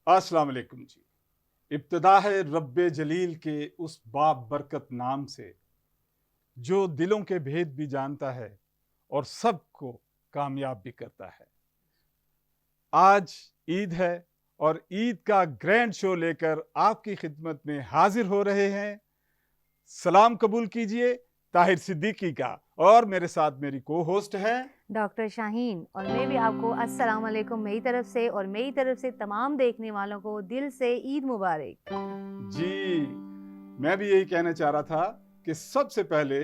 अस्सलाम वालेकुम जी। इब्तिदा है रब्बे जलील के उस बाब बरकत नाम से, जो दिलों के भेद भी जानता है और सबको कामयाब भी करता है। आज ईद है और ईद का ग्रैंड शो लेकर आपकी खिदमत में हाजिर हो रहे हैं। सलाम कबूल कीजिए ताहिर सिद्दीकी का, और मेरे साथ मेरी को होस्ट है डॉक्टर शाहीन। और मैं भी आपको अस्सलाम वालेकुम मेरी तरफ से और मेरी तरफ से तमाम देखने वालों को दिल से ईद मुबारक जी। मैं भी यही कहना चाह रहा था कि सबसे पहले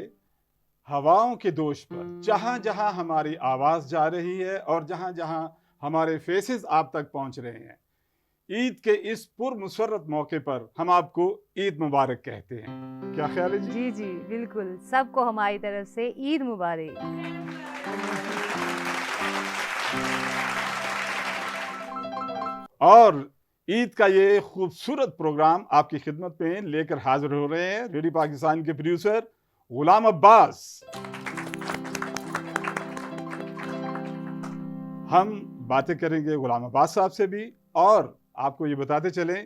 हवाओं के दोष पर जहां जहां हमारी आवाज जा रही है और जहां जहां हमारे फेसेस आप तक पहुंच रहे हैं, ईद के इस पुरमुसर्रत मौके पर हम आपको ईद मुबारक कहते हैं। क्या ख्याल है जी? जी जी बिल्कुल, सबको हमारी तरफ से ईद मुबारक। और ईद का ये खूबसूरत प्रोग्राम आपकी खिदमत में लेकर हाजिर हो रहे हैं रेडियो पाकिस्तान के प्रोड्यूसर गुलाम अब्बास। हम बातें करेंगे गुलाम अब्बास साहब से भी, और आपको ये बताते चलें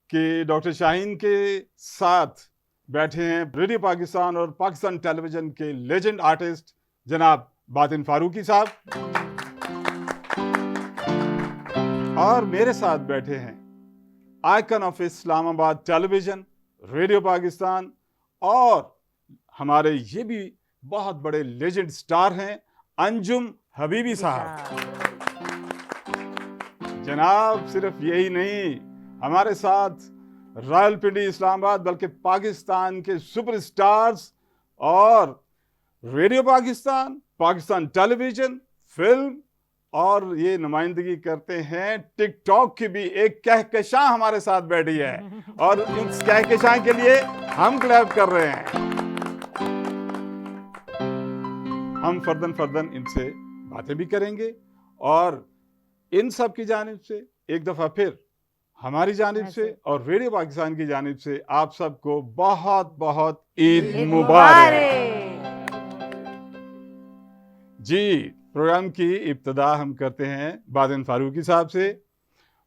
कि डॉक्टर शाहीन के साथ बैठे हैं रेडियो पाकिस्तान और पाकिस्तान टेलीविजन के लेजेंड आर्टिस्ट जनाब बातिन फारूकी साहब, और मेरे साथ बैठे हैं icon of Islamabad television, radio Pakistan, और हमारे ये भी बहुत बड़े लेजेंड स्टार हैं अंजुम हबीबी साहब। जनाब सिर्फ यही नहीं, हमारे साथ रावलपिंडी इस्लामाबाद बल्कि पाकिस्तान के सुपरस्टार्स और radio Pakistan, Pakistan television, film, और ये नुमाइंदगी करते हैं टिकटॉक की भी एक कहकशां हमारे साथ बैठी है, और इस कहकशां के लिए हम क्लैप कर रहे हैं। हम फर्दन फर्दन इनसे बातें भी करेंगे, और इन सब की जानिब से एक दफा फिर हमारी जानिब से और रेडियो पाकिस्तान की जानिब से आप सबको बहुत बहुत ईद मुबारक। जी, प्रोग्राम की इब्तिदा हम करते हैं बातिन फारूकी साहब से।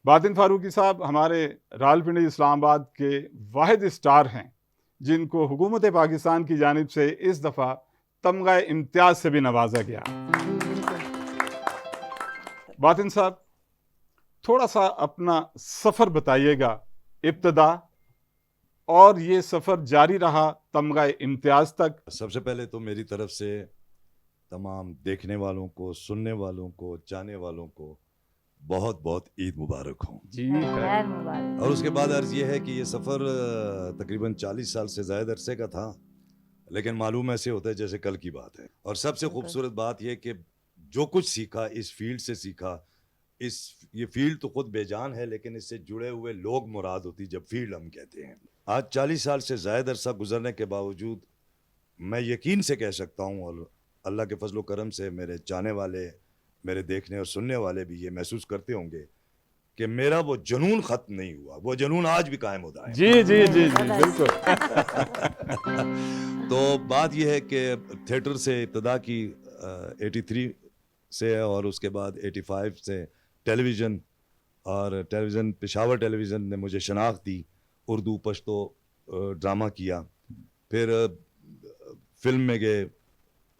बातिन फारूकी साहब हमारे रावलपिंडी इस्लामाबाद के वाहिद स्टार हैं जिनको हुकूमत पाकिस्तान की जानिब से इस दफ़ा तमगा इम्तियाज से भी नवाजा गया। बातिन साहब, थोड़ा सा अपना सफ़र बताइएगा इब्तिदा, और ये सफ़र जारी रहा तमगा इम्तियाज तक। सबसे पहले तो मेरी तरफ से तमाम देखने वालों को, सुनने वालों को, चाहने वालों को बहुत बहुत ईद मुबारक हो जी खैर मुबारक। और उसके बाद अर्ज़ ये है कि ये सफ़र तकरीबन 40 साल से ज़्यादा अरसे का था, लेकिन मालूम ऐसे होता है जैसे कल की बात है। और सबसे खूबसूरत बात यह कि जो कुछ सीखा इस फील्ड से सीखा। ये फील्ड तो खुद बेजान है, लेकिन इससे जुड़े हुए लोग मुराद होती जब फील्ड हम कहते हैं। आज 40 साल से ज़्यादा अरसा गुजरने के बावजूद मैं यकीन से कह सकता हूँ, और अल्लाह के फजल करम से मेरे चाहने वाले, मेरे देखने और सुनने वाले भी ये महसूस करते होंगे कि मेरा वो जुनून ख़त्म नहीं हुआ, वो जुनून आज भी कायम होता है। जी जी जी जी बिल्कुल। तो बात यह है कि थिएटर से इब्तिदा की 83 से, और उसके बाद 85 से टेलीविज़न, और टेलीविज़न पेशावर टेलीविज़न ने मुझे शनाख्त दी, उर्दू पश्तो ड्रामा किया, फिर फिल्म में गए,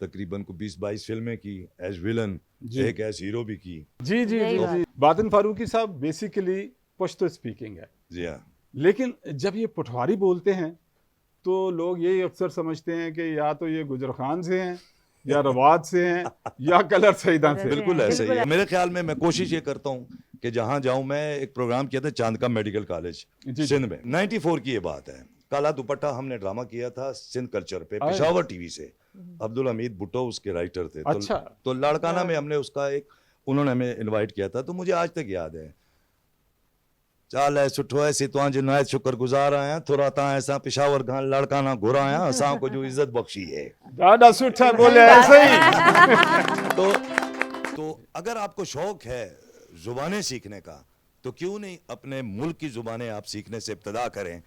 तकरीबन को 20-22 फिल्में की एज विलन, एक एज हीरो भी की। जी जी जी जी। बातिन फारूकी साहब बेसिकली पश्तो स्पीकिंग है जी हाँ, लेकिन जब ये पटवारी बोलते हैं तो लोग यही अक्सर समझते हैं कि या तो ये गुजर खान से हैं, या रवाद से हैं, या कलर सईदा से। बिल्कुल ऐसे ही है। मेरे ख्याल में मैं कोशिश ये करता हूँ कि जहाँ जाऊँ, मैं एक प्रोग्राम किया था चांद का मेडिकल कॉलेज सिंध में, 94 की ये बात है। काला दुपट्टा हमने ड्रामा किया था सिंध कल्चर पे, पेशावर टीवी से। अब्दुल हमीद भुट्टो उसके राइटर थे। अच्छा। तो लाड़काना में हमने उसका एक, उन्होंने हमें इनवाइट किया था, तो मुझे आज तक याद है। चाल है सुठो है सी तुझे नायत शुक्रगुजार आया, थोड़ा ता ऐसा पेशावर गान लाड़काना घुरा आया, असा को जो इज्जत बख्शी है। दादा सुठा बोले ऐसे ही। तो अगर आपको शौक है जुबानें सीखने का, तो क्यों नहीं अपने मुल्क की जुबानें आप सीखने से इब्तिदा करें।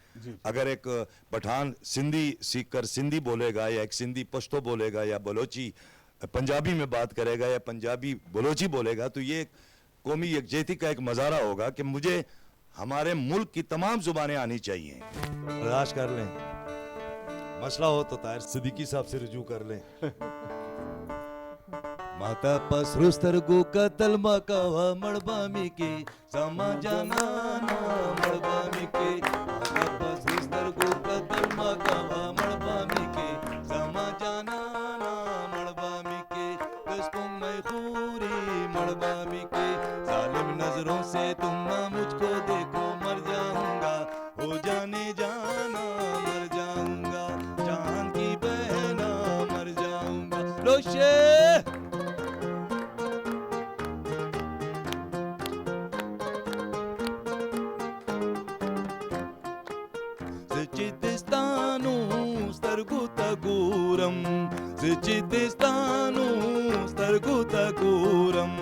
अगर एक पठान सिंधी सीखकर सिंधी बोलेगा, या एक सिंधी पश्तो बोलेगा, या बलोची पंजाबी में बात करेगा, या पंजाबी बलोची बोलेगा, तो ये कौमी यकजहती का एक मज़ारा होगा कि मुझे हमारे मुल्क की तमाम जुबानें आनी चाहिए। बर्दाश्त कर लें, मसला हो तो ताहिर सिद्दीकी साहब से रुजू कर लें। माता पसरुस्तरगु कतल मकावा मड़बामी के समा जाना ना मड़बामी के, माता पसरुस्तरगु कतल मकावा मड़बामी के समा जाना ना मड़बामी के, दस्तों में खूरी मड़बामी के, जालिम नजरों से तुम ना मुझको देखो मर जाऊंगा, हो जाने जाना मर जाऊंगा, चांद की बहना मर जाऊंगा। लोशे Zicidistan'u starguta guram, Zicidistan'u starguta guram,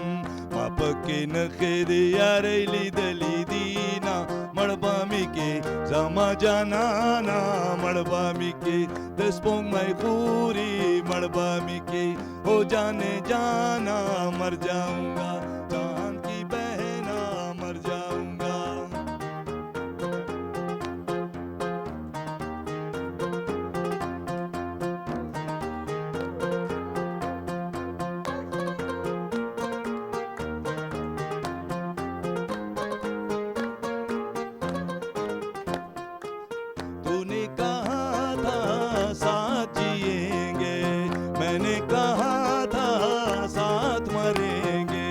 mapake nakhede yarayli dalidina, मड़बामी के जमा जाना ना मड़बामी के, दस्पोंग मैं पूरी मड़बामी के, हो जाने जाना मर जाऊंगा, चांद की बहना मर जाऊंगा। तूने कहा था साथ जिएंगे, मैंने कहा था साथ मरेंगे,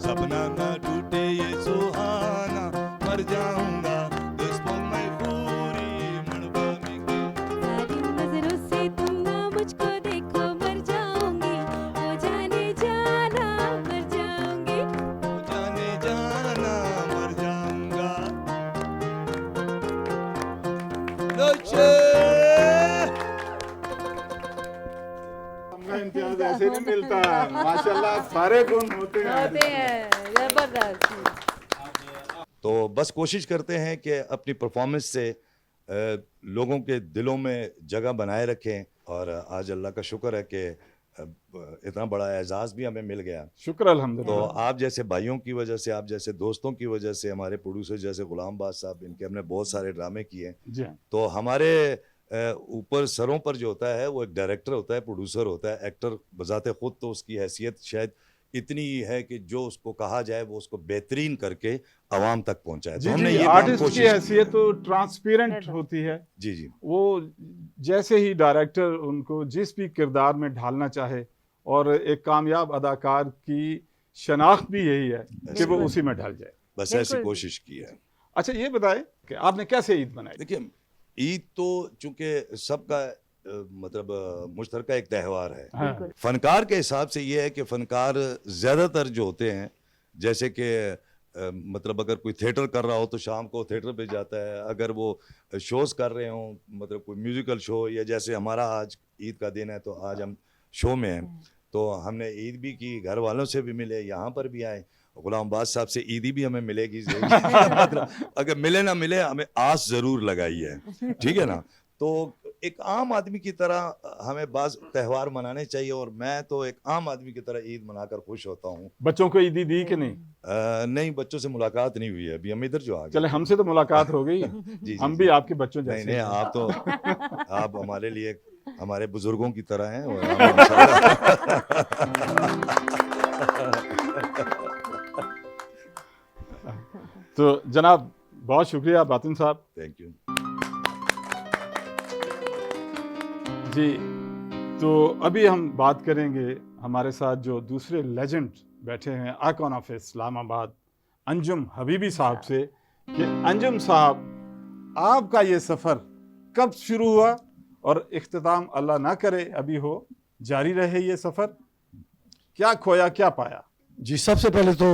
सपना ना टूटे ये सुहाना मर जाऊंगा, दस्तों में पूरी मड़बामी के। सारी नजरों से तुम ना मुझको देखो मर जाऊंगी, हो जाने जाना मर जाऊंगी, हो जाने जाना मर जाऊंगा। लोचे हमका इम्तियाज ऐसे नहीं मिलता। माशाल्लाह सारे गुण होते हैं। होते हैं जबरदस्त। तो बस कोशिश करते हैं कि अपनी परफॉर्मेंस से लोगों के दिलों में जगह बनाए रखें, और आज अल्लाह का शुक्र है कि इतना बड़ा एजाज़ भी हमें मिल गया। शुक्र तो अल्हम्दुलिल्लाह। आप जैसे भाइयों की वजह से, आप जैसे दोस्तों की वजह से, हमारे प्रोड्यूसर जैसे गुलाम बाद साहब, इनके हमने बहुत सारे ड्रामे किए, जी हाँ। तो हमारे ऊपर सरों पर जो होता है वो एक डायरेक्टर होता है, प्रोड्यूसर होता है, एक्टर बजाते खुद तो उसकी हैसियत शायद इतनी ही है कि जो उसको कहा जाए वो उसको बेहतरीन करके आवाम तक पहुंचाए। तो जी हमने जी, ये काम आर्टिस्ट की कोशिश की। हैसियत तो ट्रांसपेरेंट बिल्कुल। होती है। जी जी वो जैसे ही डायरेक्टर उनको जिस भी किरदार में ढालना चाहे, और एक कामयाब अदाकार की शनाख्त भी यही है कि वो बिल्कुल। उसी में ढल जाए। बस बिल्कुल। ऐसी कोशिश की है। अच्छा ये बताएं कि आपने कैसे ईद मनाई? देखिए, ईद तो चूंकि सबका मुश्तरका एक त्यौहार है। हाँ। बिल्कुल। फनकार के हिसाब से ये है कि फनकार ज़्यादातर जो होते हैं, जैसे कि मतलब अगर कोई थिएटर कर रहा हो तो शाम को थिएटर पे जाता है, अगर वो शोज़ कर रहे हों, मतलब कोई म्यूज़िकल शो, या जैसे हमारा आज ईद का दिन है तो आज हम शो में हैं, तो हमने ईद भी की, घर वालों से भी मिले, यहाँ पर भी आए, गुलाम बाद साहब से ईदी भी हमें मिलेगी मतलब अगर मिले ना मिले, हमें आस ज़रूर लगाई है, ठीक है ना। तो एक आम आदमी की तरह हमें बाज़ त्यौहार मनाने चाहिए, और मैं तो एक आम आदमी की तरह ईद मनाकर खुश होता हूँ। बच्चों को ईदी दी कि नहीं? नहीं, बच्चों से मुलाकात नहीं हुई है अभी, हम इधर जो आ गए। चले, हमसे तो मुलाकात हो गई है। जी, हम जी, भी जी। आपके बच्चों नहीं जैसे नहीं, हैं। आप तो आप हमारे लिए हमारे बुजुर्गों की तरह हैं, और हम इंशाल्लाह तो जनाब बहुत शुक्रिया बातिन साहब थैंक यू। जी। तो अभी हम बात करेंगे हमारे साथ जो दूसरे लेजेंड बैठे हैं, आइकॉन ऑफ इस्लामाबाद, अंजुम हबीबी साहब से, कि अंजुम साहब आपका ये सफ़र कब शुरू हुआ और इख्तिताम अल्लाह ना करे अभी हो, जारी रहे ये सफ़र, क्या खोया क्या पाया? जी, सबसे पहले तो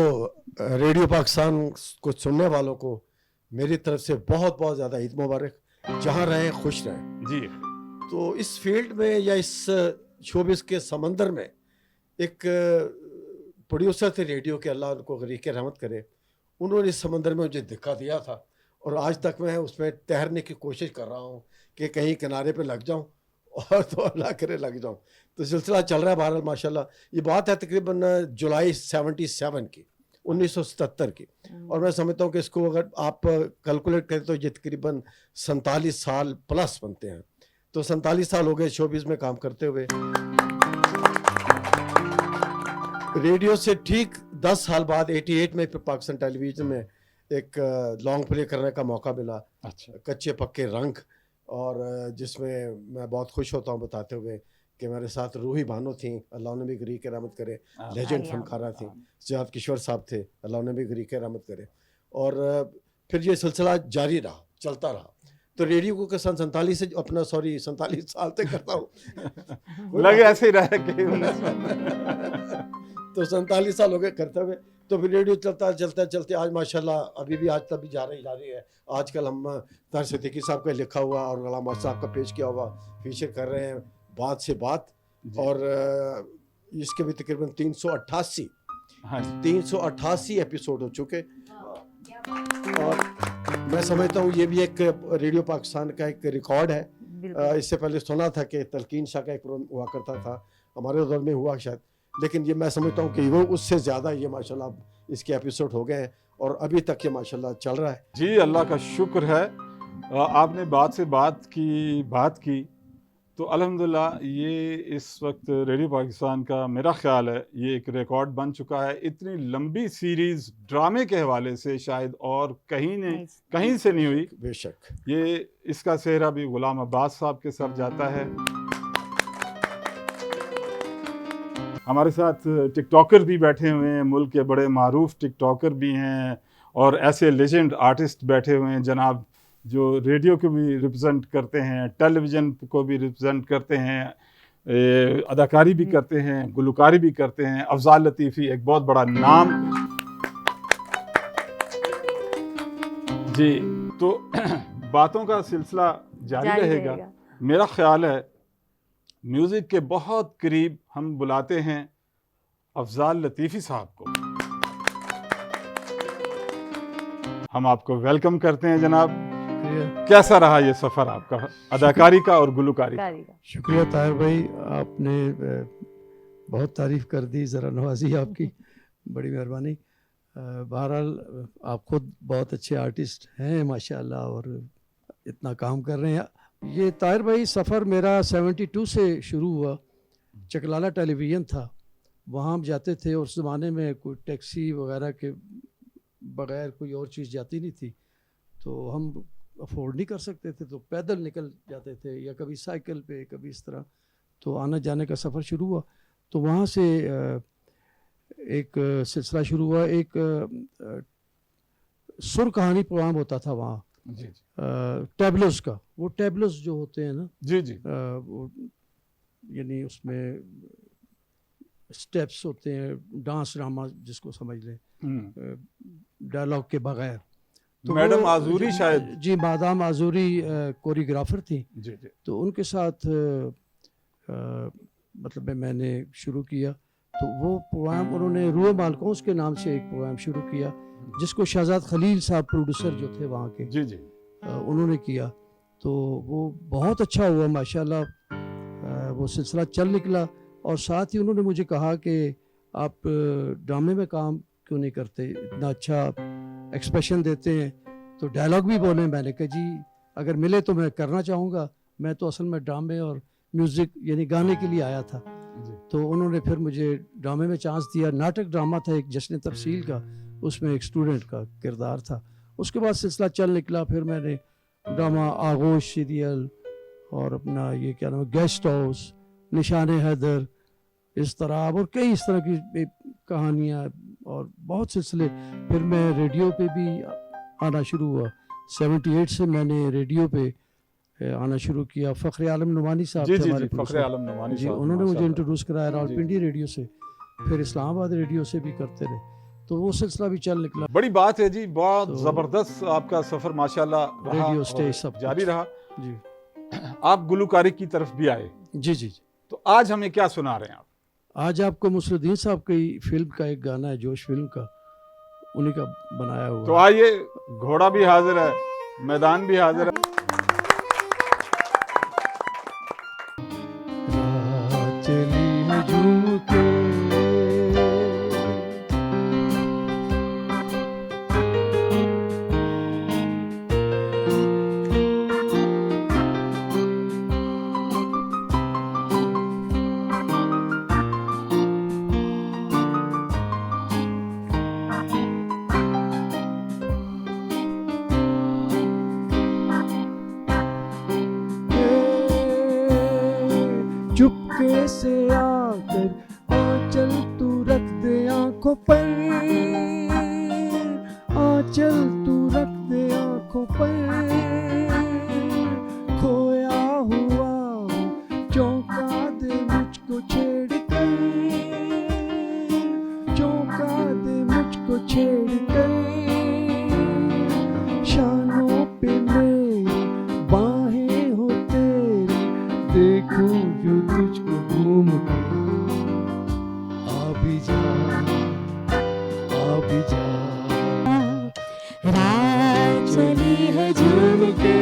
रेडियो पाकिस्तान को सुनने वालों को मेरी तरफ से बहुत बहुत ज़्यादा ईद मुबारक, जहाँ रहें खुश रहें। जी। तो इस फील्ड में या इस शोबिस के समंदर में एक प्रोड्यूसर थे रेडियो के, अल्लाह उनको गरीक़ रहमत करे, उन्होंने इस समंदर में मुझे धक्का दिया था, और आज तक मैं उसमें तैरने की कोशिश कर रहा हूँ कि कहीं किनारे पे लग जाऊँ, और तो अल्लाह करे लग जाऊँ। तो सिलसिला चल रहा है बहरहाल माशाल्लाह। ये बात है तकरीबन जुलाई 77 की, 1977 की। और मैं समझता हूँ कि इसको अगर आप कैलकुलेट करें तो ये तकरीबन 47 साल प्लस बनते हैं। तो 47 साल हो गए शोबिज़ में काम करते हुए। रेडियो से ठीक 10 साल बाद 88 में फिर पाकिस्तान टेलीविज़न में एक लॉन्ग प्ले करने का मौका मिला, अच्छा, कच्चे पक्के रंग, और जिसमें मैं बहुत खुश होता हूँ बताते हुए कि मेरे साथ रूही बानो थी, अल्लाह उन्हें भी गरीक रहमत करे, लेजेंड आमीन, फनकारा थी। आमीन। सियाद किशोर साहब थे, अल्लाह उन्हें भी गरीक रहमत करे। और फिर ये सिलसिला जारी रहा, चलता रहा। तो रेडियो को सन 47 से अपना 47 साल से करता हूँ। लगे ऐसे ही रहे कि तो 47 साल हो गए करते हुए। तो फिर रेडियो चलते आज माशाल्लाह अभी भी आज तक भी जा रही है। आजकल हम तार सिद्दीकी साहब का लिखा हुआ और गुलाम साहब का पेश किया हुआ फीचर कर रहे हैं, बात से बात। और इसके भी तकरीबन 388 हाँ, 388 एपिसोड हो चुके। और मैं समझता हूँ ये भी एक रेडियो पाकिस्तान का एक रिकॉर्ड है। बिल्कुल। इससे पहले सुना था कि तलकीन शाह का एक प्रोग्राम हुआ करता था, हमारे दौर में हुआ शायद, लेकिन ये मैं समझता हूँ कि वो उससे ज़्यादा ये माशाल्लाह इसके एपिसोड हो गए हैं और अभी तक ये माशाल्लाह चल रहा है। जी अल्लाह का शुक्र है। आपने बात से बात की तो अल्हम्दुलिल्लाह ये इस वक्त रेडियो पाकिस्तान का मेरा ख्याल है ये एक रिकॉर्ड बन चुका है। इतनी लंबी सीरीज़ ड्रामे के हवाले से शायद और कहीं से नहीं हुई। बेशक ये इसका सेहरा भी गुलाम अब्बास साहब के सर जाता है। हमारे साथ टिकटॉकर भी बैठे हुए हैं, मुल्क के बड़े मारूफ टिकटॉकर भी हैं और ऐसे लेजेंड आर्टिस्ट बैठे हुए हैं जनाब, जो रेडियो को भी रिप्रेजेंट करते हैं, टेलीविज़न को भी रिप्रेजेंट करते हैं, अदाकारी भी करते हैं, गुलकारी भी करते हैं। अफजाल लतीफ़ी एक बहुत बड़ा नाम। जी, तो बातों का सिलसिला जारी रहेगा। मेरा ख्याल है म्यूज़िक के बहुत करीब हम बुलाते हैं अफजाल लतीफ़ी साहब को। हम आपको वेलकम करते हैं जनाब। कैसा रहा ये सफ़र आपका अदाकारी का और गुलकारी का? शुक्रिया ताहिर भाई, आपने बहुत तारीफ़ कर दी, ज़रा नवाजी आपकी, बड़ी मेहरबानी। बहरहाल आप खुद बहुत अच्छे आर्टिस्ट हैं माशाल्लाह और इतना काम कर रहे हैं। ये ताहिर भाई सफ़र मेरा 72 से शुरू हुआ। चकलाला टेलीविज़न था, वहाँ हम जाते थे। उस ज़माने में कोई टैक्सी वगैरह के बग़ैर कोई और चीज़ जाती नहीं थी, तो हम अफोर्ड नहीं कर सकते थे, तो पैदल निकल जाते थे या कभी साइकिल पे, कभी इस तरह। तो आने जाने का सफ़र शुरू हुआ। तो वहाँ से एक सिलसिला शुरू हुआ। एक सुर कहानी प्रोग्राम होता था वहाँ जी टैबलोस का। वो टैबलोस जो होते हैं ना, जी जी, वो यानी उसमें स्टेप्स होते हैं, डांस ड्रामा जिसको समझ लें, डायलॉग के बगैर। तो मैडम आजूरी शायद, जी मादाम आजूरी कोरियोग्राफर थी। जी जी, तो उनके साथ मतलब मैंने शुरू किया। तो वो प्रोग्राम उन्होंने रूए मालकोंस के नाम से एक प्रोग्राम शुरू किया, जिसको शहजाद खलील साहब प्रोड्यूसर जो थे वहाँ के, जी जी, उन्होंने किया। तो वो बहुत अच्छा हुआ माशाल्लाह, वो सिलसिला चल निकला। और साथ ही उन्होंने मुझे कहा कि आप ड्रामे में काम क्यों नहीं करते, इतना अच्छा एक्सप्रेशन देते हैं, तो डायलॉग भी बोले। मैंने कहा जी अगर मिले तो मैं करना चाहूँगा, मैं तो असल में ड्रामे और म्यूज़िक यानी गाने के लिए आया था। तो उन्होंने फिर मुझे ड्रामे में चांस दिया। नाटक ड्रामा था एक, जश्न तफसील का, उसमें एक स्टूडेंट का किरदार था। उसके बाद सिलसिला चल निकला। फिर मैंने ड्रामा आगोश सीरियल और अपना ये क्या नाम है गेस्ट हाउस, निशान हैदर, इस तरह और कई इस तरह की कहानियाँ और बहुत सिलसिले। फिर मैं रेडियो पे भी आना शुरू हुआ। 78 से मैंने रेडियो पे आना शुरू किया। फ़ख्र आलम नुमानी साहब थे हमारे फ़ख्र आलम नुमानी जी, साहब, उन्होंने मुझे माशाअल्लाह। इंट्रोड्यूस कराया रावलपिंडी रेडियो से, फिर इस्लामाबाद रेडियो से भी करते रहे। तो वो सिलसिला भी चल निकला। बड़ी बात है जी, बहुत तो ज़बरदस्त आपका सफ़र माशाल्लाह रहा रेडियो और स्टेज सब जारी कुछ। रहा। जी आप गुलकारी की तरफ भी आए, जी जी जी। तो आज हमें क्या सुना रहे हैं आप? आज आपको मुसरुद्दीन साहब की फिल्म का एक गाना है, जोश फिल्म का, उन्हीं का बनाया हुआ। तो आइए, घोड़ा भी हाजिर है, मैदान भी हाजिर है। चली झूम के झुमके से आकर आंचल तू रख दे आंखों पर, आंचल तू रख दे आंखों पर, खोया हुआ हूँ चौंका दे मुझको छेड़ कर, चौंका दे मुझको छेड़ कर, शानों पे मेरी बाहें हो तेरी, देखूं जो तुझको घूम के, आ भी जा, आ भी जा, रात चली है झूम के।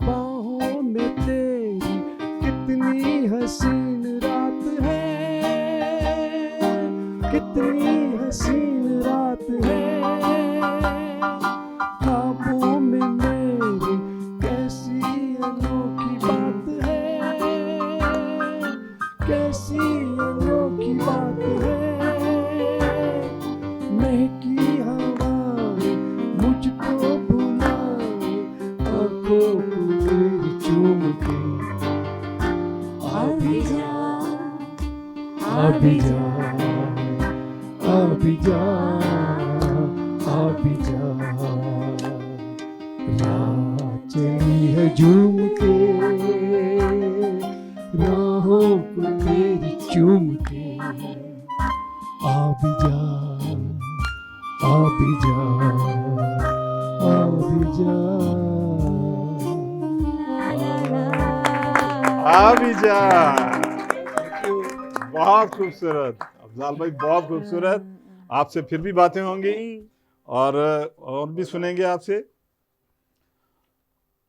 बाहों में तेरी कितनी हसीन रात है, कितनी हसीन रात है, ख्वाबों में मेरी कैसी अनोखी बात है, कैसी अनोखी बात है, महकी हवाएं मुझको बुलाए, आंखों को तेरी चूम के, आ भी जा, आ भी जा, आ भी जा, आ भी जा, रात चली है झूम के, राहों को तेरी चूम के, आ भी जा, आ भी जा, आ भी जा, आ भी जा। बहुत खूबसूरत अफजाल भाई, बहुत खूबसूरत। आपसे फिर भी बातें होंगी और भी सुनेंगे आपसे।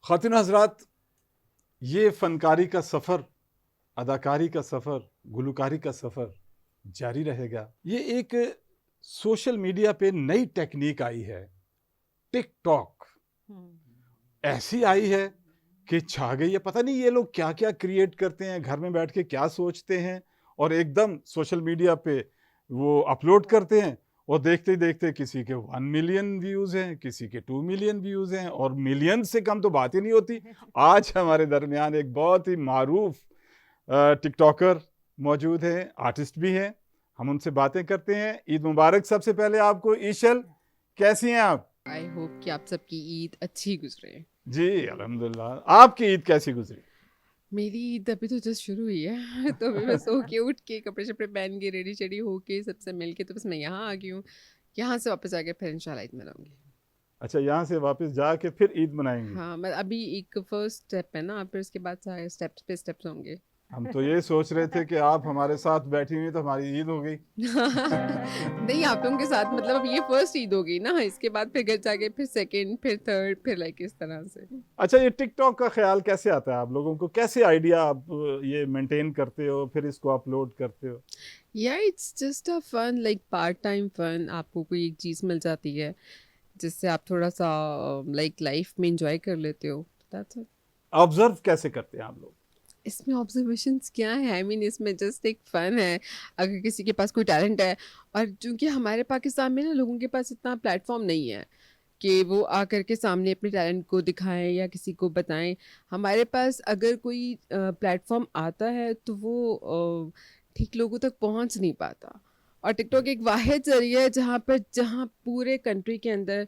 ख़ातिन हज़रात, ये फनकारी का सफ़र, अदाकारी का सफ़र, गुलकारी का सफ़र जारी रहेगा। ये एक सोशल मीडिया पे नई टेक्निक आई है, टिकटॉक। ऐसी आई है कि छा गई है। पता नहीं ये लोग क्या क्या क्रिएट करते हैं, घर में बैठ के क्या सोचते हैं और एकदम सोशल मीडिया पे वो अपलोड करते हैं और देखते ही देखते किसी के 1 मिलियन व्यूज़ हैं, किसी के 2 मिलियन व्यूज़ हैं और मिलियन से कम तो बात ही नहीं होती। आज हमारे दरमियान एक बहुत ही मारूफ टिकटॉकर मौजूद हैं, आर्टिस्ट भी हैं। हम उनसे बातें करते हैं। ईद मुबारक सबसे पहले आपको। ईशल, कैसी हैं आप? आई होप कि आप सबकी ईद अच्छी गुजरे। जी अल्हम्दुलिल्लाह। आपकी ईद कैसी गुजरी? मेरी ईद अभी तो जस्ट शुरू हुई है तो अभी मैं सो के उठ के कपड़े शपड़े पहन के रेडी शेडी होके सबसे मिल के तो बस मैं यहाँ आ गई हूँ। यहाँ से वापस आके फिर इंशाल्लाह ईद मनाऊंगी। अच्छा, यहाँ से वापस जाके फिर ईद मनाएंगे। हाँ, मैं अभी एक फर्स्ट स्टेप है ना, फिर उसके बाद सारे स्टेप्स पे स्टेप्स होंगे। हम तो ये सोच रहे थे कि आप हमारे साथ बैठी हुई तो हमारी ईद हो गई। नहीं, आप लोगों के साथ मतलब अब ये फर्स्ट ईद होगी ना, इसके बाद फिर घर जाके फिर सेकंड, फिर थर्ड, फिर लाइक इस तरह से। अच्छा, ये टिकटॉक का ख्याल कैसे आता है आप लोगों को? कैसे आइडिया आप ये मेंटेन करते हो, फिर इसको अपलोड करते हो? या it's just a fun, like part time fun. आपको कोई एक चीज़ मिल जाती है जिससे आप थोड़ा सा लाइक लाइफ में इंजॉय कर लेते हो। That's it. ऑब्जर्व कैसे करते हैं आप लोग? इसमें ऑब्जर्वेशंस क्या है? आई मीन इसमें जस्ट एक फ़न है। अगर किसी के पास कोई टैलेंट है, और चूँकि हमारे पाकिस्तान में ना लोगों के पास इतना प्लेटफॉर्म नहीं है कि वो आकर के सामने अपने टैलेंट को दिखाएं या किसी को बताएं। हमारे पास अगर कोई प्लेटफॉर्म आता है तो वो ठीक लोगों तक पहुंच नहीं पाता। और टिकटॉक एक वाहिद ज़रिया है जहां पूरे कंट्री के अंदर,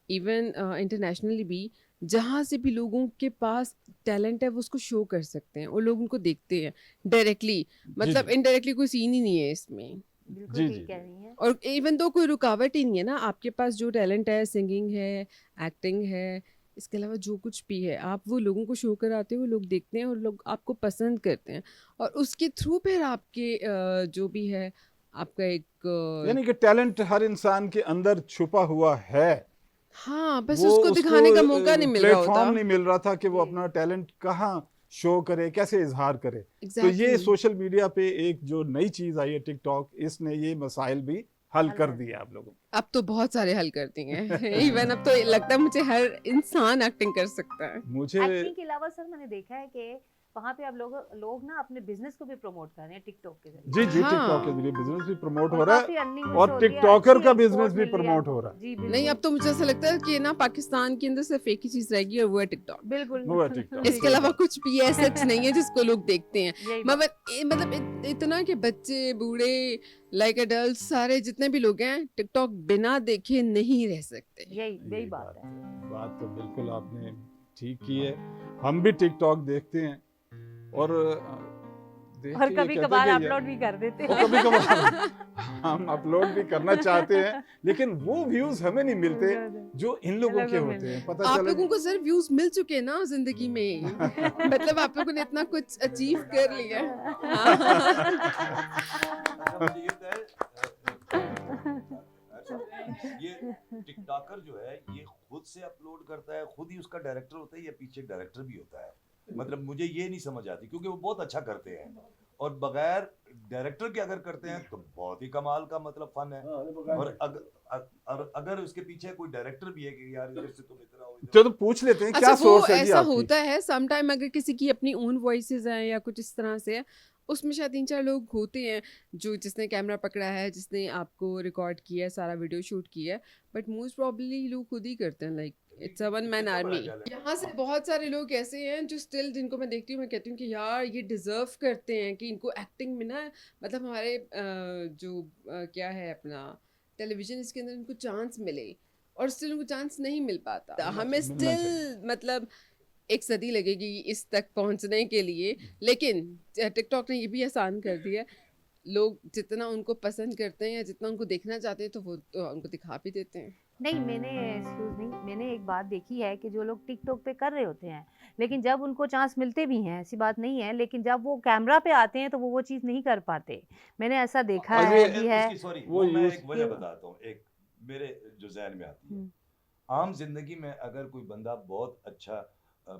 इवन इंटरनेशनली भी, जहाँ से भी लोगों के पास टैलेंट है वो उसको शो कर सकते हैं और लोग उनको देखते हैं डायरेक्टली। मतलब जी। इनडायरेक्टली कोई सीन ही नहीं है इसमें। बिल्कुल जी, ठीक जी, कह जी। रही हैं। और इवन तो कोई रुकावट ही नहीं है ना, आपके पास जो टैलेंट है, सिंगिंग है, एक्टिंग है, इसके अलावा जो कुछ भी है, आप वो लोगों को शो कराते हो, लोग देखते हैं और लोग आपको पसंद करते हैं। और उसके थ्रू फिर आपके जो भी है आपका एक यानी कि टैलेंट हर इंसान के अंदर छुपा हुआ है, हाँ, बस वो उसको दिखाने का मौका नहीं मिल रहा होता। प्लेटफॉर्म नहीं मिल रहा था कि वो जी। अपना टैलेंट कहाँ शो करे, कैसे इजहार करे। तो एग्जैक्टली ये सोशल मीडिया पे एक जो नई चीज आई है टिकटॉक, इसने ये मसाइल भी हल हल कर कर दिए दिया। आप लोगों अब तो बहुत सारे हल कर दिए हैं। इवन अब तो लगता है मुझे हर इंसान एक्टिंग कर सकता है। मुझे एक्टिंग के अलावा सर मैंने देखा है कि वहाँ पे अब लोग ना अपने बिजनेस को भी प्रमोट कर रहे हैं टिकटॉक के जरिए। जी जी टिकटॉक के हाँ। जरिए बिजनेस भी प्रमोट हो और रहा काफी है अर्निंग और हो रही है, टिकटॉकर अच्छी का export बिजनेस भी मिल रही है प्रमोट आपको। हो रहा है। जी नहीं, बिल्कुल अब तो मुझे ऐसा लगता है कि ना पाकिस्तान के अंदर सिर्फ एक ही चीज रहेगी और वो है टिकटॉक। बिल्कुल वो है TikTok, इसके सही अलावा बात। कुछ भी ऐसा नहीं है जिसको लोग देखते हैं। यही बात। मतलब इतना कि बच्चे बूढ़े लाइक एडल्ट सारे जितने भी लोग हैं टिकटॉक बिना देखे नहीं रह सकते। यही बात है। बात तो बिल्कुल आपने ठीक की है। हम भी टिकटॉक देखते हैं और देख और के ये कभी कहते कभार हैं कि अपलोड भी कर देते और हैं। कभी कभार हम अपलोड भी करना चाहते हैं, लेकिन वो व्यूज हमें नहीं मिलते जो इन लोगों के होते हैं। पता आप चला लोगों को सिर्फ व्यूज मिल चुके हैं ना जिंदगी में। मतलब आप लोगों ने इतना कुछ अचीव कर लिया। अच्छा, मुझे ये बताएं, ये टिकटॉकर जो है ये खुद से अपलोड करता है, खुद ही उसका डायरेक्टर होता है या पीछे डायरेक्टर भी होता है? मतलब मुझे ये नहीं समझ आती, क्योंकि वो बहुत अच्छा करते हैं और बगैर डायरेक्टर के अगर करते हैं तो बहुत ही कमाल का मतलब फन है। और अगर उसके पीछे कोई डायरेक्टर भी है कि यार इधर से तुम इधर आओ, इधर चलो पूछ लेते हैं क्या अच्छा वो सोर्स है जी ऐसा आपकी। होता है सम टाइम अगर किसी की अपनी ओन वॉइसेस हैं या कुछ इस तरह से है, उसमें शायद 3-4 लोग होते हैं जो जिसने कैमरा पकड़ा है, जिसने आपको रिकॉर्ड किया है, सारा वीडियो शूट किया है, बट मोस्ट प्रॉब्ली लोग खुद ही करते हैं। Like it's a one man army. यहाँ से बहुत सारे लोग ऐसे हैं जो स्टिल जिनको मैं देखती हूँ मैं कहती हूँ कि यार ये डिजर्व करते हैं कि इनको एक्टिंग में ना मतलब हमारे क्या है अपना टेलीविजन इसके अंदर इनको चांस मिले और स्टिल उनको चांस नहीं मिल पाता। हमें मिलना स्टिल चाहिए। मतलब एक सदी लगेगी इस तक पहुंचने के लिए, लेकिन टिकटॉक ने ये भी आसान कर दिया। लोग जितना उनको पसंद करते हैं या जितना उनको देखना चाहते हैं तो वो तो उनको दिखा भी देते हैं। नहीं मैंने एक बात देखी है कि जो लोग टिकटॉक पे कर रहे होते हैं लेकिन जब उनको चांस मिलते भी हैं, ऐसी बात नहीं है, लेकिन जब वो कैमरा पे आते हैं तो वो चीज़ नहीं कर पाते। मैंने ऐसा देखा है भी है। सॉरी, वो वो मैं यूज एक वजह बताता हूँ, एक मेरे जो ज़हन में आती है। आम जिंदगी में अगर कोई बंदा बहुत अच्छा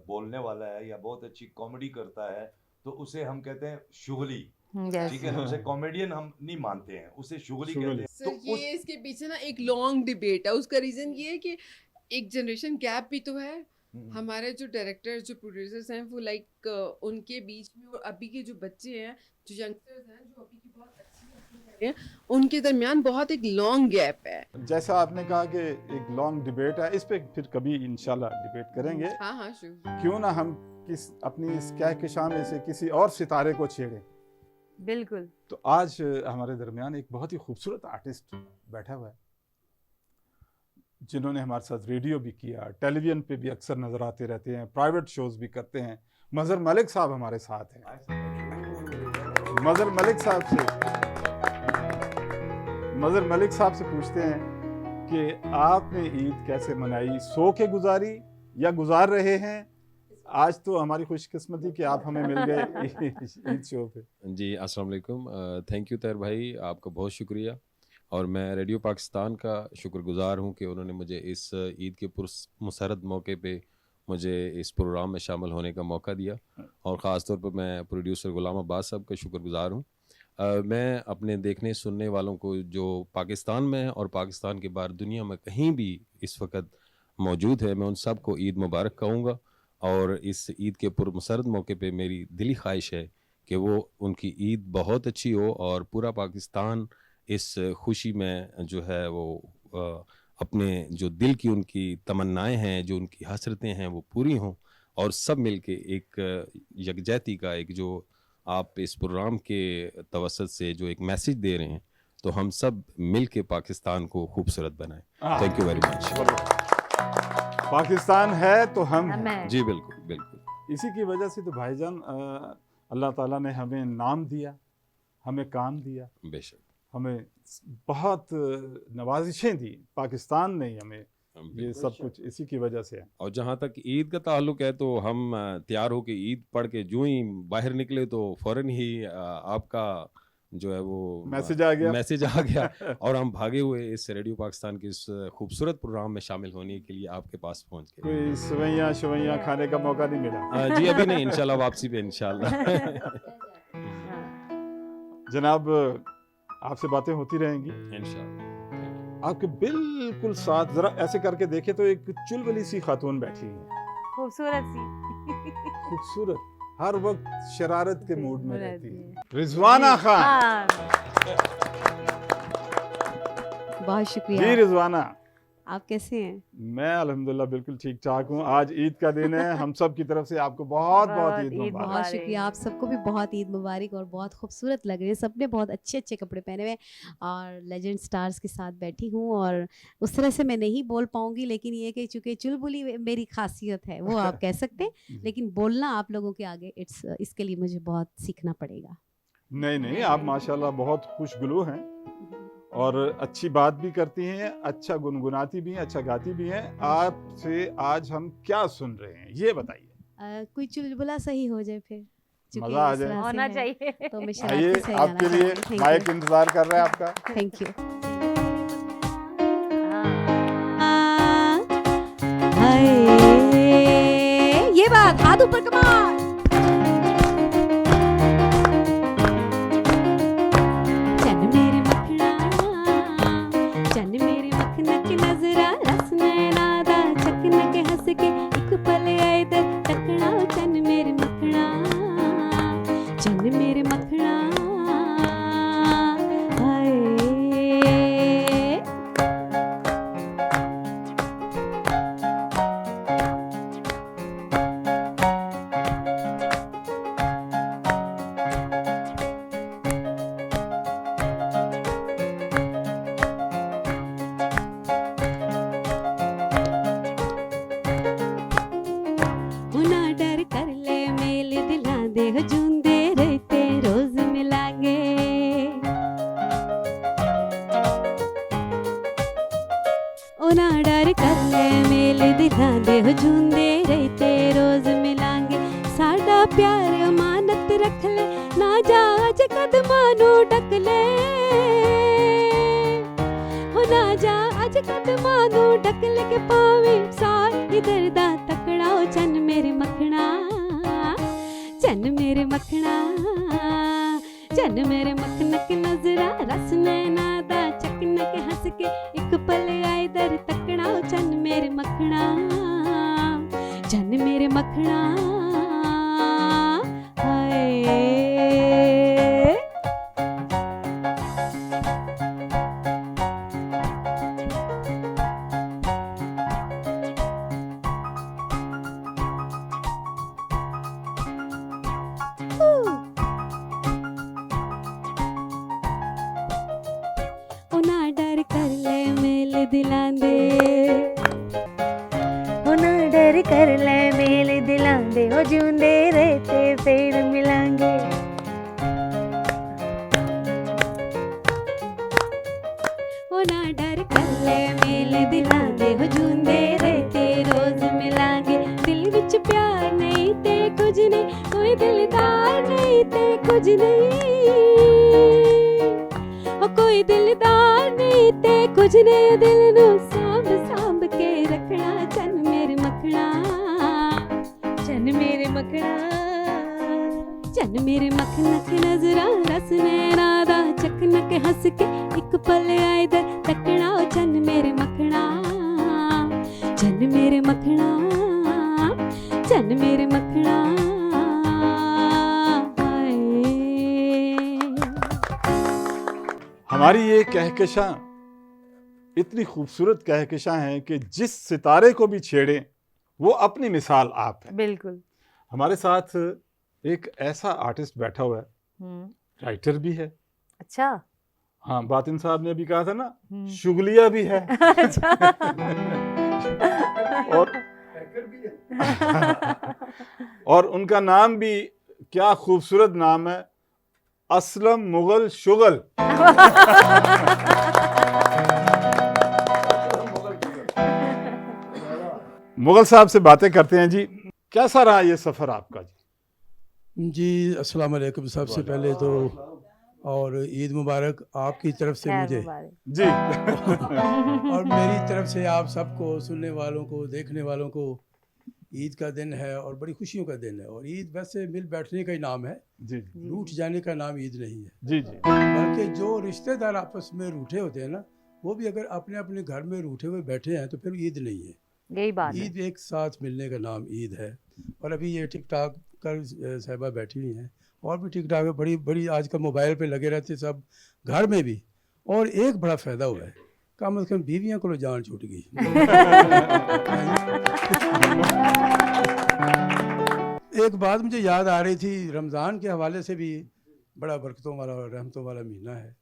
बोलने वाला है या बहुत अच्छी कॉमेडी करता है तो उसे हम कहते हैं शुगली, ठीक है ना, उसे कॉमेडियन हम नहीं मानते हैं, उसे शुगली शुगली। कहते हैं। सर तो ये इसके पीछे ना एक लॉन्ग डिबेट है। उसका रीजन ये है कि एक जनरेशन गैप भी तो है। हमारे जो डायरेक्टर्स जो प्रोड्यूसर्स हैं वो लाइक उनके बीच में और अभी के जो बच्चे हैं जो यंगस्टर्स हैं जो अभी की बहुत अच्छी एक्टिंग कर रहे हैं उनके दरमियान बहुत एक लॉन्ग गैप है। जैसा आपने कहा कि एक लॉन्ग डिबेट है, इस पे फिर कभी इंशाल्लाह डिबेट करेंगे। हाँ हाँ श्योर। क्यों ना हम अपनी इस कहकशां में से किसी और सितारे को छेड़ें। बिल्कुल। तो आज हमारे दरमियान एक बहुत ही खूबसूरत आर्टिस्ट बैठा हुआ है जिन्होंने हमारे साथ रेडियो भी किया, टेलीविजन पे भी अक्सर नजर आते रहते हैं, प्राइवेट शोज भी करते हैं। मजहर मलिक साहब हमारे साथ हैं। मजहर मलिक साहब से पूछते हैं कि आपने ईद कैसे मनाई, सो के गुजारी या गुजार रहे हैं? आज तो हमारी खुशकिस्मती कि आप हमें मिल गए ईद शो पे। जी अस्सलाम वालेकुम। थैंक यू तैर भाई, आपका बहुत शुक्रिया। और मैं रेडियो पाकिस्तान का शुक्रगुजार हूँ कि उन्होंने मुझे इस ईद के पुरमसरत मौके पे मुझे इस प्रोग्राम में शामिल होने का मौका दिया। और ख़ास तौर पर मैं प्रोड्यूसर गुलाम अब्बास साहब का शुक्रगुजार हूँ। मैं अपने देखने सुनने वालों को जो पाकिस्तान में है और पाकिस्तान के बाहर दुनिया में कहीं भी इस वक्त मौजूद है, मैं उन सब को ईद मुबारक कहूँगा। और इस ईद के पुरमसरत मौके पे मेरी दिली ख्वाहिश है कि वो उनकी ईद बहुत अच्छी हो और पूरा पाकिस्तान इस खुशी में जो है वो अपने जो दिल की उनकी तमन्नाएं हैं, जो उनकी हसरतें हैं वो पूरी हों और सब मिलके एक यकजहती का एक जो आप इस प्रोग्राम के तवसत से जो एक मैसेज दे रहे हैं, तो हम सब मिल के पाकिस्तान को खूबसूरत बनाएं। Thank you very much. Pakistan है तो हम हैं। मैं जी बिल्कुल बिल्कुल। इसी की वजह से तो भाईजान अल्लाह ताला ने हमें नाम दिया, हमें काम दिया, बेशक हमें बहुत नवाजिशें दी। पाकिस्तान ने हमें ये बिल्कुल। सब कुछ इसी की वजह से है। और जहाँ तक ईद का ताल्लुक है तो हम तैयार हो के ईद पढ़ के जो ही बाहर निकले तो फ़ौरन ही आपका जो है वो मैसेज आ गया। मैसेज आ गया और हम भागे हुए इस रेडियो पाकिस्तान के इस खूबसूरत प्रोग्राम में शामिल होने के लिए आपके पास पहुंच गए। कोई सवैयां शवैयां खाने का मौका नहीं मिला? जी अभी नहीं, इंशाल्लाह वापसी पे इंशाल्लाह। जनाब, आपसे बातें होती रहेंगी इंशाल्लाह। आपके बिल्कुल साथ। जरा ऐसे करके देखे तो एक चुलबुली सी खातून बैठी है, खूबसूरत सी। खूबसूरत, हर वक्त शरारत के मूड में रहती रहती है, रिजवाना खान। हाँ, बहुत जी शुक्रिया। रिजवाना, आप कैसे हैं? मैं अल्हम्दुलिल्लाह बिल्कुल ठीक ठाक हूँ। आज ईद का दिन है, हम सब की तरफ से आपको बहुत बहुत बहुत ईद ईद मुबारक। बहुत शुक्रिया, आप सबको भी बहुत ईद मुबारक और बहुत खूबसूरत लग रही है। सबने बहुत अच्छे अच्छे कपड़े पहने हुए हैं और लेजेंड स्टार्स के साथ बैठी हूँ और उस तरह से मैं नहीं बोल पाऊंगी, लेकिन ये कि चूंकि चुलबुली मेरी खासियत है वो आप कह सकते हैं, लेकिन बोलना आप लोगों के आगे इसके लिए मुझे बहुत सीखना पड़ेगा। नहीं नहीं, आप माशाल्लाह बहुत खुशगुलू हैं और अच्छी बात भी करती हैं, अच्छा गुनगुनाती भी हैं, अच्छा गाती भी हैं। आपसे आज हम क्या सुन रहे हैं ये बताइए। कोई चुलबुला सही हो जाए फिर, चूंकि मजा आ इस जाए। तरह से होना है, चाहिए। तो मैं आइए, शरारती से आपके गाना लिए गाऊंगी। माइक इंतजार कर रहा है आपका। Thank you. हाँ, हाय, ये बात हाथ ऊपर कमाल। चन मेरे मखना, चन मेरे मखना की नजरा, रस नैना दा चकना के हंस के एक पल आए दर तकना। चन मेरे मखना, चन मेरे मखना, हाय। उना डर कर ले मेल दिला दे जूंदे रहते रोज मिलांगे। उना डर कर ले मेल दिला दे जूंदे रहते रोज मिलांगे। साडा प्यार अमानत रख ले, ना जा अज कदमां नू ढक ले। हो ना जा अज कदमां नू ढक ले के पावे सार इधर दा तकड़ा। ओ चन मेरे मखना, चन मेरे मखना, चन मेरे मखना की नजरा, रस नैना दा चकना के हंस के एक पल आए दर तकड़ा। ओ चन मेरे मखना, चन मेरे मखना, हाय। उना डर कर ले मेल दिलांदे, उना डर कर ले मेल दिलांदे हो जूंदे रहते फिर मिलांगे। उना डर कर ले मेल दिलांदे हो जूंदे रहते रोज मिलांगे। दिल विच प्यार नहीं ते कुछ नहीं, कोई दिलदार नहीं ते कुछ नहीं। ओ कोई दिलदार नहीं ते कुछ नहीं, दिल नू सांभ सांभ के रखना। चन मेरे मखना, चन मेरे मखना, चन मेरे मखना की नजरा, रस नैना दा चकना के हंस के एक पल आए दर तकना। ओ चन मेरे मखना, चन मेरे मखना, चन मेरे मखना, हाय। हमारी ये कहकशां इतनी खूबसूरत कहकशां हैं कि जिस सितारे को भी छेड़े वो अपनी मिसाल आप है। बिल्कुल। हमारे साथ एक ऐसा आर्टिस्ट बैठा हुआ है, राइटर भी है। अच्छा। हाँ, बातिन साहब ने अभी कहा था ना, हम्म। शुगलिया भी है अच्छा। और उनका नाम भी क्या खूबसूरत नाम है, असलम मुगल शुगल। मुगल साहब से बातें करते हैं जी। कैसा रहा ये सफ़र आपका जी? जी अस्सलाम वालेकुम। सबसे पहले तो और ईद मुबारक आपकी तरफ से खैर मुझे मुबारक। जी और मेरी तरफ से आप सबको, सुनने वालों को, देखने वालों को ईद का दिन है और बड़ी खुशियों का दिन है। और ईद वैसे मिल बैठने का ही नाम है, जी रूठ जाने का नाम ईद नहीं है। जी जी बल्कि जो रिश्तेदार आपस में रूठे होते हैं ना, वो भी अगर अपने अपने घर में रूठे हुए बैठे हैं तो फिर ईद नहीं है। यही बात है। ईद एक साथ मिलने का नाम ईद है। और अभी ये टिकटॉक कर साहिबा बैठी हुई हैं, और भी टिकटॉक में बड़ी बड़ी आजकल मोबाइल पे लगे रहते सब, घर में भी। और एक बड़ा फ़ायदा हुआ है, कम से कम बीवियाँ को जान छूट गई। एक बात मुझे याद आ रही थी, रमज़ान के हवाले से भी बड़ा बरकतों वाला और रहमतों वाला महीना है।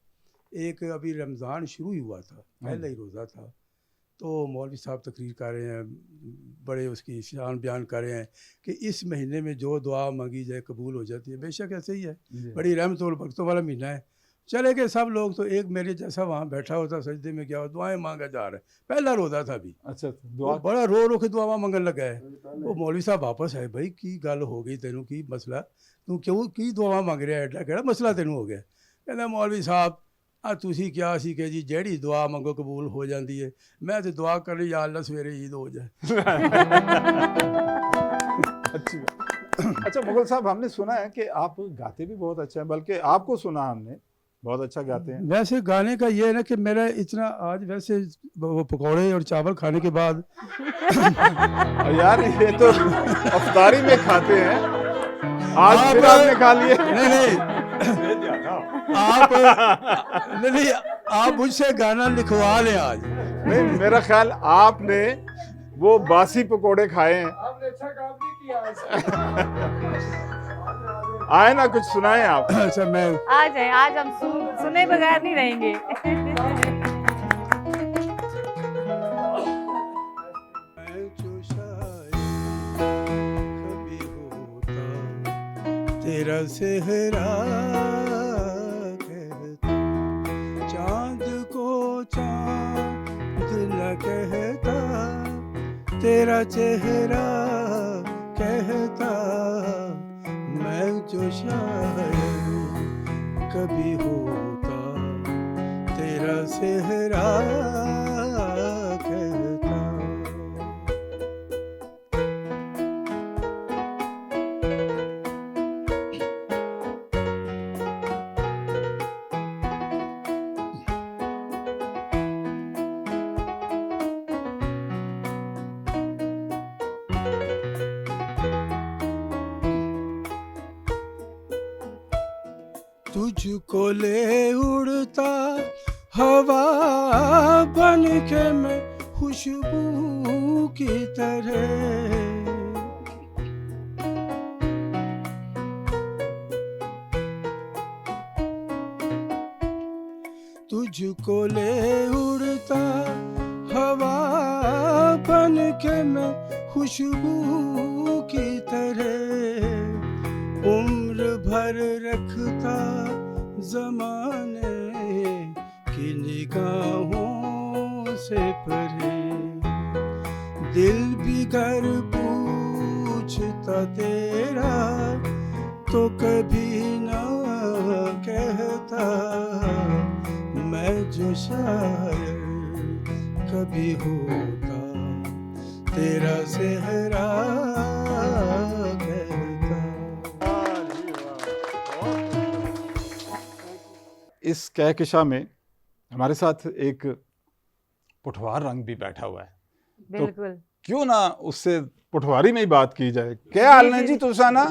एक अभी रमज़ान शुरू ही हुआ था, पहला ही रोज़ा था, तो मौलवी साहब तकरीर कर रहे हैं, बड़े उसकी शान बयान कर रहे हैं कि इस महीने में जो दुआ मांगी जाए कबूल हो जाती है। बेशक ऐसे ही है, बड़ी रहमत और बरकतों वाला महीना है। चले गए सब लोग, तो एक मेरे जैसा वहाँ बैठा होता सजदे में, क्या दुआएं मांगा जा रहा है। पहला रोज़ा था अभी, अच्छा वो दुआ बड़ा रो रो के दुआ मंगन लगा है। वो मौलवी साहब वापस आए, भाई की गल हो गई तेनू, की मसला, तू क्यों की दुआ मंग रहा है, एडा केड़ा मसला तेनू हो गया। कहना मौलवी साहब आ तुसी क्या सी कि जी जेड़ी दुआ मंगो कबूल हो जाती है, मैं तो दुआ कर रही या अल्लाह सवेरे ईद हो जाए। अच्छी बात। अच्छा मुगल साहब, हमने सुना है कि आप गाते भी बहुत अच्छा है, बल्कि आपको सुना हमने बहुत अच्छा गाते हैं। वैसे गाने का ये है ना कि मेरा इतना आज वैसे वो पकौड़े और चावल खाने के बाद यार ये तो अफ्तारी में खाते हैं, आज फिर आपने खा लिए। नहीं आप मुझसे गाना लिखवा लें आज। नहीं, मेरा ख्याल आपने वो बासी पकोड़े खाए हैं। आपने अच्छा काम नहीं किया। आए ना, कुछ सुनाएं आप। अच्छा मैं आ जाए, आज हम सुने बगैर नहीं रहेंगे। जो शायद कभी होता तेरा सेहरा कहता, चांद को चांद न कहता, तेरा चेहरा कहता, मैं जो शायद कभी होता तेरा सेहरा कहता। तुझको ले उड़ता हवा बन के मैं खुशबू की तरह, तुझको ले उड़ता हवा बन के मैं खुशबू की तरह, उम्र भर रखता ज़माने की निगाहों से परे, दिल भी घर पूछता तेरा तो कभी ना कहता, मैं जो शायद कभी होता तेरा सेहरा इस कहकशा में हमारे साथ एक पुठवार रंग भी बैठा हुआ है, बिल्कुल। क्यों ना उससे पुठवारी में ही बात की जाए। क्या हाल है जी तुसाना?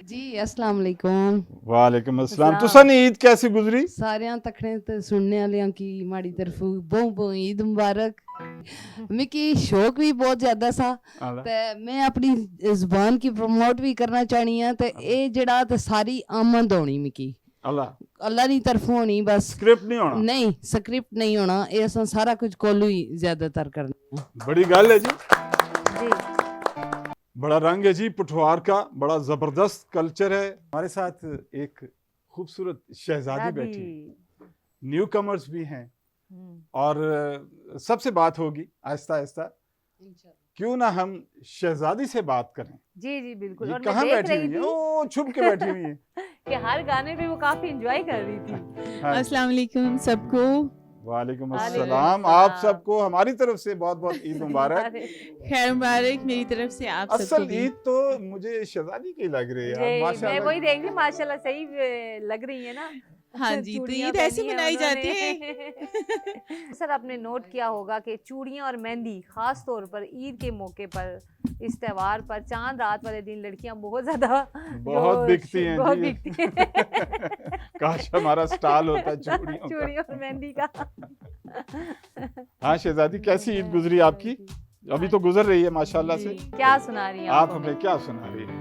जी अस्सलाम वालेकुम। वालेकुम अस्सलाम। तुसानी ईद कैसी गुजरी? सारियां तकने ते सुनने वालियां की माड़ी तरफों बहुत बहुत ईद मुबारक। मिकी शौक भी बहुत ज्यादा सा ते मैं अपनी जुबान की प्रमोट भी करना चाहनी हां ते ए जेड़ा ते सारी आमद होनी मिकी अल्लाह दी तरफों होनी, बस स्क्रिप्ट नहीं होना। नहीं स्क्रिप्ट नहीं होना, ये असां सारा कुछ कोलू ही ज्यादातर करना। बड़ी गल है जी, बड़ा रंग है जी पुठवार का, बड़ा जबरदस्त कल्चर है। हमारे साथ एक खूबसूरत शहजादी बैठी, न्यू कमर्स भी हैं, और सबसे बात होगी आहिस्ता आहिस्ता। क्यों ना हम शहजादी से बात करें। जी जी बिल्कुल। और कहाँ बैठी हुई है? ओ छुप के बैठी हुई है। कि हर गाने पे वो काफी एंजॉय कर रही थी। हाँ जी। अस्सलाम वालेकुम सबको। वालेकुम वालेकुम अस्सलाम। आप अस्सलाम। सबको हमारी तरफ से बहुत बहुत ईद मुबारक। अरे, खैर मुबारक मेरी तरफ से आप सबको असल भी। ईद तो मुझे शहजादी की लग रही है यार, मैं माशाल्लाह। वही देख रही हूँ, माशाल्लाह सही लग रही है ना। हाँ जी, तो चूड़ियां ईद ऐसे पहनी है मनाई जाती उन्होंने। सर आपने नोट किया होगा कि चूड़ियां और मेहंदी खास तौर पर ईद के मौके पर, इस त्योहार पर, चांद रात वाले दिन लड़कियां बहुत ज्यादा बहुत बिकती हैं बहुत जी। बिकती हैं। काश हमारा स्टाल होता चूड़ियों चूड़ी का। और मेहंदी का। हाँ शहजादी, कैसी ईद गुजरी आपकी? अभी तो गुजर रही है माशाल्लाह से। जी, क्या सुना रही हैं आप आंखों में? हमें क्या सुना रही हैं?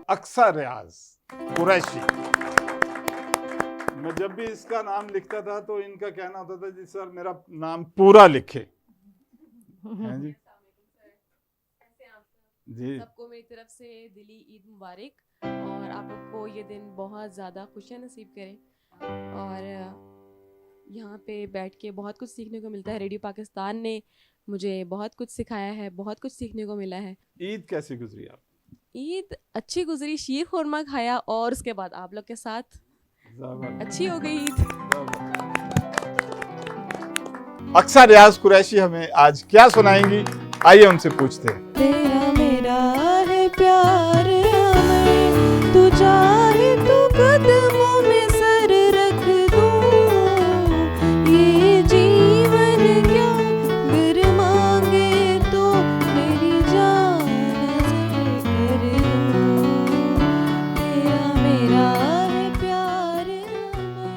अक्सर रियाज कुरैशी। मैं जब भी इसका नाम लिखता था तो इनका कहना होता था जी सर मेरा नाम पूरा लिखे। हैं जी जी सबको मेरी तरफ से दिली ईद मुबारक और आप लोग को ये दिन बहुत ज़्यादा खुशियाँ नसीब करें। और यहाँ पे बैठ के बहुत कुछ सीखने को मिलता है। रेडियो पाकिस्तान ने मुझे बहुत कुछ सिखाया है, बहुत कुछ सीखने को मिला है। ईद कैसी गुजरी आप? ईद अच्छी गुजरी, शीर खुरमा खाया और उसके बाद आप लोग के साथ अच्छी हो गई ईद। अक्सर रियाज कुरैशी हमें आज क्या सुनाएंगी, आइए उनसे पूछते हैं। तेरा मेरा है प्यार अमर, तू चाहे तो कदमों में सर रख दूं। ये जीवन क्या गर मांगे तो मेरी जान नज़र कर दूं। तेरा मेरा है प्यार अमर।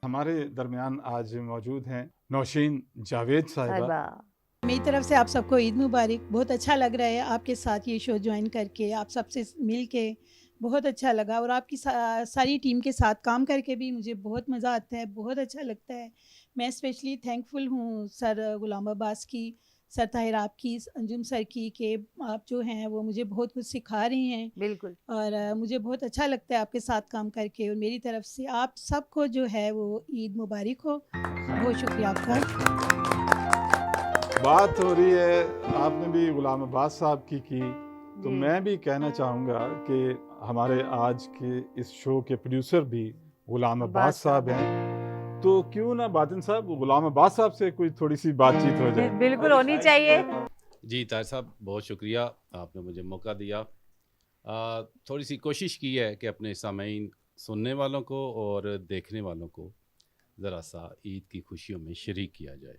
हमारे दरमियान आज मौजूद हैं नौशीन जावेद साहिबा। मेरी तरफ से आप सबको ईद मुबारक। बहुत अच्छा लग रहा है आपके साथ ये शो ज्वाइन करके, आप सबसे मिल के बहुत अच्छा लगा और आपकी सारी टीम के साथ काम करके भी मुझे बहुत मज़ा आता है, बहुत अच्छा लगता है। मैं स्पेशली थैंकफुल हूँ सर गुलाम अब्बास की, सर ताहिर आपकी, अंजुम सर की, कि आप जो हैं वो मुझे बहुत कुछ सिखा रही हैं। बिल्कुल। और मुझे बहुत अच्छा लगता है आपके साथ काम करके। और मेरी तरफ से आप सबको जो है वो ईद मुबारक हो। बहुत शुक्रिया आपका। बात हो रही है, आपने भी गुलाम अब्बास साहब की तो जी। मैं भी कहना चाहूँगा कि हमारे आज के इस शो के प्रोड्यूसर भी गुलाम अब्बास साहब हैं, तो क्यों ना बातिन साहब गुलाम अब्बास साहब से कोई थोड़ी सी बातचीत हो जाए। बिल्कुल होनी चाहिए। जी ताहिर साहब, बहुत शुक्रिया, आपने मुझे मौका दिया। थोड़ी सी कोशिश की है कि अपने सामीन सुनने वालों को और देखने वालों को ज़रा सा ईद की खुशियों में शरीक किया जाए।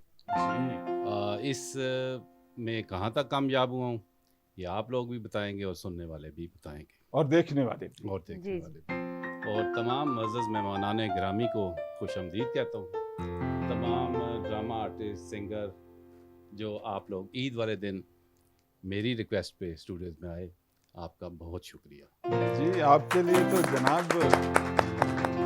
इस में कहाँ तक कामयाब हुआ हूँ ये आप लोग भी बताएंगे और सुनने वाले भी बताएंगे और देखने वाले भी। और तमाम मुअज़्ज़ज़ मेहमानाने गिरामी को खुशामदीद कहता हूँ। तमाम ड्रामा आर्टिस्ट, सिंगर जो आप लोग ईद वाले दिन मेरी रिक्वेस्ट पे स्टूडियोज़ में आए, आपका बहुत शुक्रिया जी। आपके लिए तो जनाब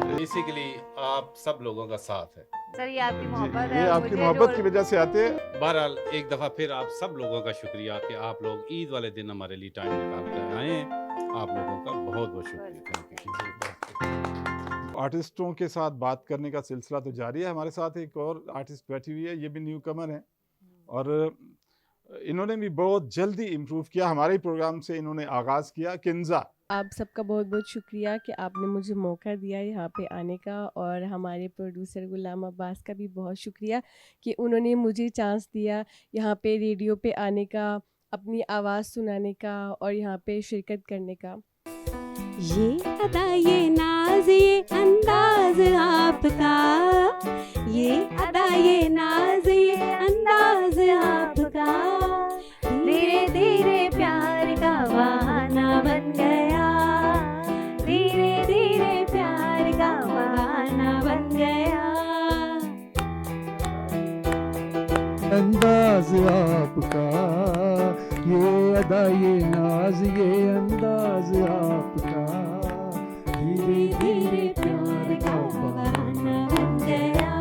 बेसिकली आप सब लोगों का साथ है सर, ये आपकी मोहब्बत है। ये आपकी मोहब्बत की वजह से आते हैं। बहरहाल एक दफ़ा फिर आप सब लोगों का शुक्रिया कि आप लोग ईद वाले दिन हमारे लिए टाइम निकाल कर आए हैं। आप लोगों का बहुत बहुत शुक्रिया। आर्टिस्टों के साथ बात करने का सिलसिला तो जारी है। हमारे साथ एक और आर्टिस्ट बैठी हुई है, ये भी न्यू कमर है और इन्होंने भी बहुत जल्दी इम्प्रूव किया। हमारे प्रोग्राम से इन्होंने आगाज़ किया। किंजा, आप सबका बहुत बहुत शुक्रिया कि आपने मुझे मौका दिया यहाँ पे आने का, और हमारे प्रोड्यूसर गुलाम अब्बास का भी बहुत शुक्रिया कि उन्होंने मुझे चांस दिया यहाँ पे रेडियो पे आने का, अपनी आवाज़ सुनाने का और यहाँ पे शिरकत करने का। ये अदा ये नाज ये अंदाज आपका, ये अदा ये नाज ये अंदाज आपका, धीरे धीरे प्यार का बहाना बन गया, धीरे धीरे प्यार का बहाना बन गया। अंदाज आपका, ये अदा ये नाज ये अंदाज आपका, धीरे धीरे प्यार का बहाना बन गया,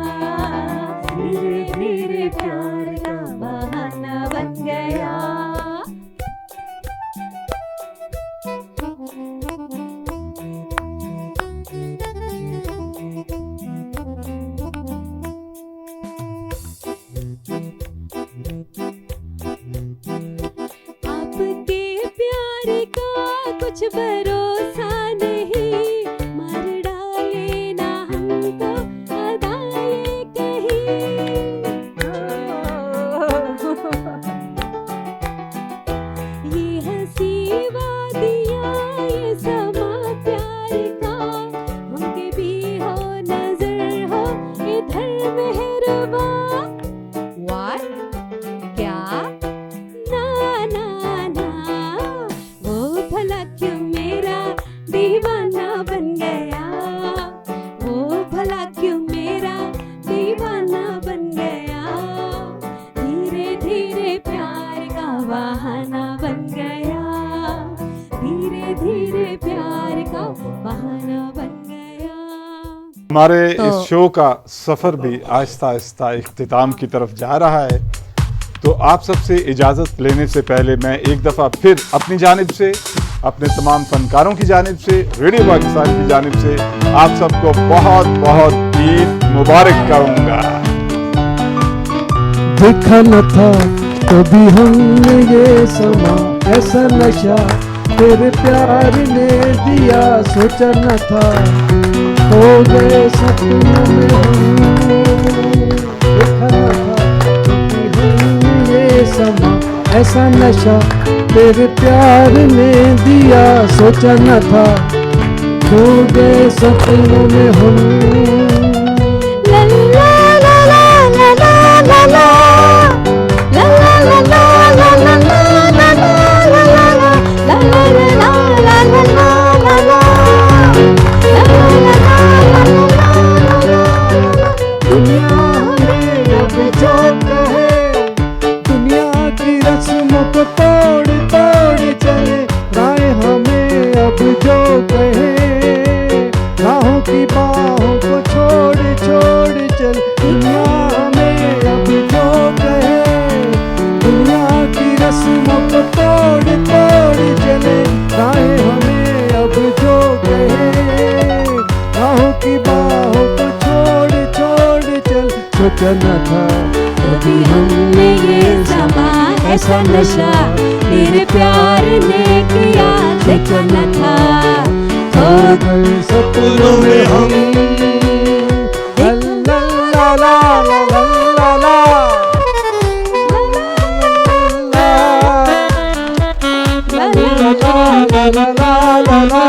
धीरे धीरे प्यार का बहाना बन गया। आपके प्यार का कुछ भरोसा नहीं, मार डाले ना हमको अदाए कहीं। ये हंसी वादियाँ ये समा प्यार का, उनके भी हो नजर हो इधर मेहरबा। What? क्या? ना ना ना, वो भला क्यों मेरा दीवाना बन गया, वो भला क्यों मेरा दीवाना बन गया, धीरे धीरे प्यार का बहाना बन गया, धीरे धीरे प्यार का बहाना बन गया। हमारे इस शो का सफ़र भी आहिस्ता आहिस्ता इख्तिताम की तरफ जा रहा है। तो आप सबसे इजाज़त लेने से पहले मैं एक दफ़ा फिर अपनी जानिब से, अपने तमाम फनकारों की जानिब से, रेडियो पाकिस्तान की जानिब से आप सबको बहुत बहुत ईद मुबारक कहूँगा। देखा न था कभी हमने ये समा, ऐसा नशा तेरे प्यार ने दिया, सोचा न था हो गए सपनों में हम। देखा न था कभी हमने ये समा, ऐसा नशा तेरे प्यार ने दिया, सोचा न था हो गए सपनों में हम। ला ला ला ला ला ला ला ला, ला ला ला ला ला ला ला ला ला ला ला ला, ला ला ला ला ला ला ला ला, ला ला ला ला ला ला। दुनिया हमें अब जो कहे, दुनिया की रस्मों को तोड़ तोड़ चले, राहें हमें अब जो कहे, राहों की बाहों को छोड़ छोड़ चल। दुनिया हमें अब जो कहे, दुनिया की रस्मों को तोड़ तोड़ चले, राहें हमें अब जो कहे, राहों की बाहों को छोड़ छोड़ चल। सोचा न था कभी हमने ये समा, ऐसा नशा तेरे प्यार ने किया, देखा न था हो गए सपनों में हम। ला ला ला ला ला ला ला, ला ला ला ला।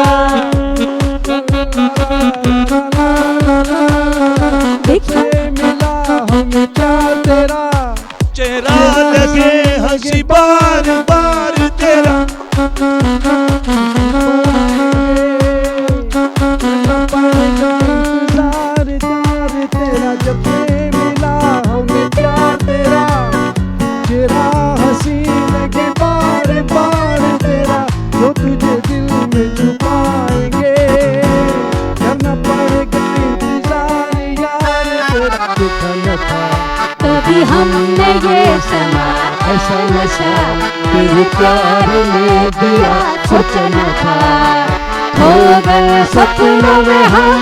देखा मिला हमें प्यार तेरा, चेहरा लगे हंसी बार बार तेरा, इंतजार तेरा, जब से मिला हमें प्यार तेरा, चेहरा हंसी लगे बार बार तेरा, जो तुझे दिल में छुपाएंगे, करना पड़ेगा इंतजार यार तेरा। देखा न था कभी हमने ये समा, ऐसा नशा तेरे प्यार ने दिया, सोचा न था हो गए सपनों में हम।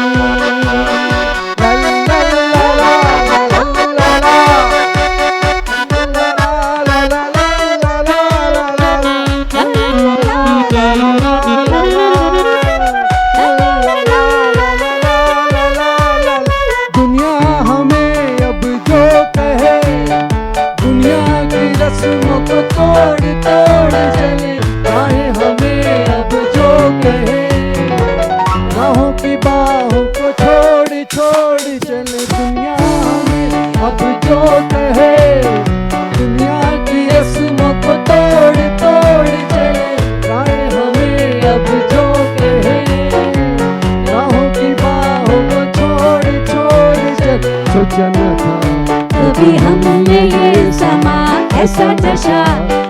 कि हम में ये समा ऐसा नशा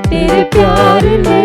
तेरे प्यार ने